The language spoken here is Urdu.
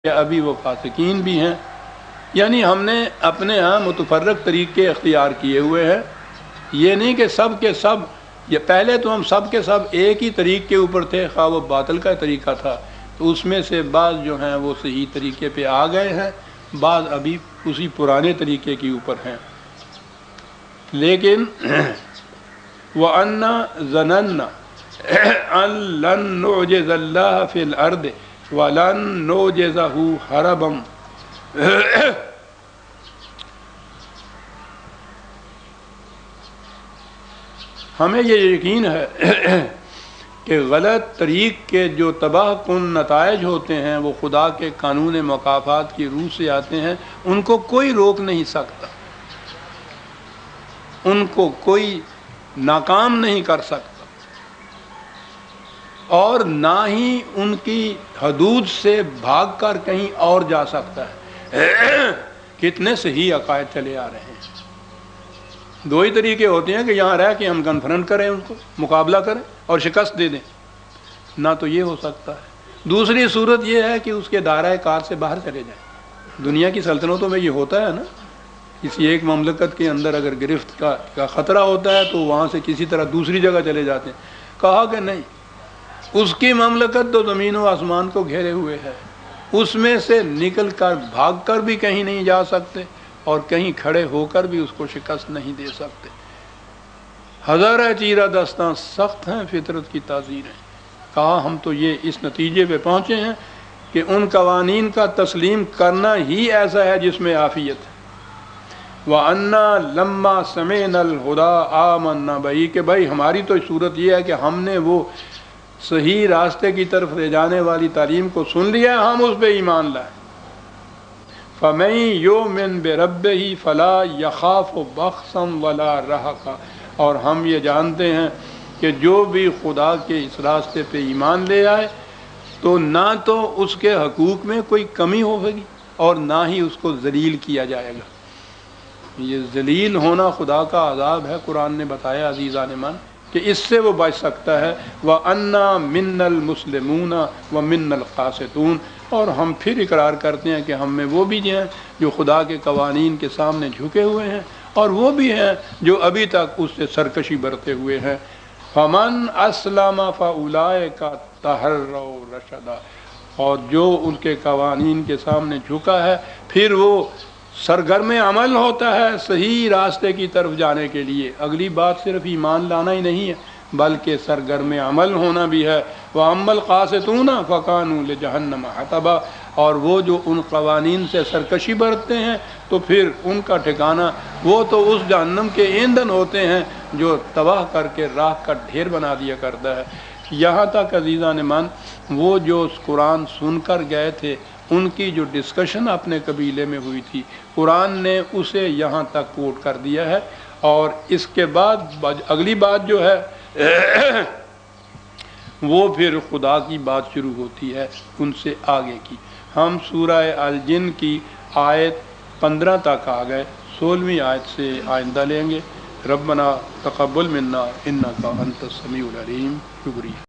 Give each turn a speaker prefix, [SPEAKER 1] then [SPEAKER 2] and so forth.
[SPEAKER 1] کہ ابھی وہ فاسقین بھی ہیں، یعنی ہم نے اپنے ہاں متفرق طریقے اختیار کیے ہوئے ہیں۔ یہ نہیں کہ سب کے سب، یہ پہلے تو ہم سب کے سب ایک ہی طریق کے اوپر تھے، خواہ وہ باطل کا طریقہ تھا، تو اس میں سے بعض جو ہیں وہ صحیح طریقے پہ آ گئے ہیں، بعض ابھی اسی پرانے طریقے کے اوپر ہیں۔ لیکن وَأَنَّا ظَنَنَّا أَن لَن نُعْجِزَ اللَّهَ فِي الْأَرْضِ وَلَن نُعْجِزَهُ هَرَبًا۔ ہمیں یہ یقین ہے کہ غلط طریق کے جو تباہ کن نتائج ہوتے ہیں وہ خدا کے قانون مکافات کی روح سے آتے ہیں، ان کو کوئی روک نہیں سکتا، ان کو کوئی ناکام نہیں کر سکتا، اور نہ ہی ان کی حدود سے بھاگ کر کہیں اور جا سکتا ہے۔ کتنے صحیح عقائد چلے آ رہے ہیں۔ دو ہی طریقے ہوتے ہیں کہ یہاں رہ کے ہم کنفرنٹ کریں، ان کو مقابلہ کریں اور شکست دے دیں، نہ تو یہ ہو سکتا ہے۔ دوسری صورت یہ ہے کہ اس کے دائرہ کار سے باہر چلے جائیں۔ دنیا کی سلطنتوں میں یہ ہوتا ہے نا، کسی ایک مملکت کے اندر اگر گرفت کا خطرہ ہوتا ہے تو وہاں سے کسی طرح دوسری جگہ چلے جاتے ہیں۔ کہا کہ نہیں، اس کی مملکت تو زمین و آسمان کو گھیرے ہوئے ہے، اس میں سے نکل کر بھاگ کر بھی کہیں نہیں جا سکتے، اور کہیں کھڑے ہو کر بھی اس کو شکست نہیں دے سکتے۔ ہزارہ چیرہ دستاں سخت ہیں فطرت کی تعزیریں۔ کہا ہم تو یہ اس نتیجے پہ پہنچے ہیں کہ ان قوانین کا تسلیم کرنا ہی ایسا ہے جس میں عافیت ہے۔ وَأَنَّا لَمَّا سَمِعْنَا الْهُدَىٰ آمَنَّا بِهِ، کہ بھائی ہماری تو صورت یہ ہے کہ ہم نے وہ صحیح راستے کی طرف لے جانے والی تعلیم کو سن لیا ہے، ہم اس پہ ایمان لائیں۔ فَمَن يُؤْمِن بِرَبِّهِ فَلَا يَخَافُ بَخْسًا وَلَا رَهَقًا، اور ہم یہ جانتے ہیں کہ جو بھی خدا کے اس راستے پہ ایمان لے آئے تو نہ تو اس کے حقوق میں کوئی کمی ہوگی اور نہ ہی اس کو ذلیل کیا جائے گا۔ یہ ذلیل ہونا خدا کا عذاب ہے، قرآن نے بتایا عزیزان من، کہ اس سے وہ بچ سکتا ہے۔ وَأَنَّا مِنَّا الْمُسْلِمُونَ وَمِنَّا الْقَاسِطُونَ، اور ہم پھر اقرار کرتے ہیں کہ ہم میں وہ بھی ہیں جو خدا کے قوانین کے سامنے جھکے ہوئے ہیں، اور وہ بھی ہیں جو ابھی تک اس سے سرکشی برتے ہوئے ہیں۔ فَمَنْ أَسْلَمَ فَأُولَئِكَ تَحَرَّوْا رَشَدًا، اور جو ان کے قوانین کے سامنے جھکا ہے پھر وہ سرگرم عمل ہوتا ہے صحیح راستے کی طرف جانے کے لیے۔ اگلی بات صرف ایمان لانا ہی نہیں ہے بلکہ سرگرم عمل ہونا بھی ہے۔ وَأَمَّا الْقَاسِطُونَ فَكَانُوا لِجَهَنَّمَ حَطَبًا، اور وہ جو ان قوانین سے سرکشی برتتے ہیں تو پھر ان کا ٹھکانہ وہ تو اس جہنم کے ایندھن ہوتے ہیں جو تباہ کر کے راکھ کا ڈھیر بنا دیا کرتا ہے۔ یہاں تک عزیزان من، وہ جو قرآن سن کر گئے تھے ان کی جو ڈسکشن اپنے قبیلے میں ہوئی تھی، قرآن نے اسے یہاں تک کوٹ کر دیا ہے، اور اس کے بعد اگلی بات جو ہے وہ پھر خدا کی بات شروع ہوتی ہے ان سے آگے کی۔ ہم سورہ الجن کی آیت 15 تک آ گئے، 16ویں آیت سے آئندہ لیں گے۔ ربنا تقبل منا انک انت السمیع العلیم۔ شکریہ۔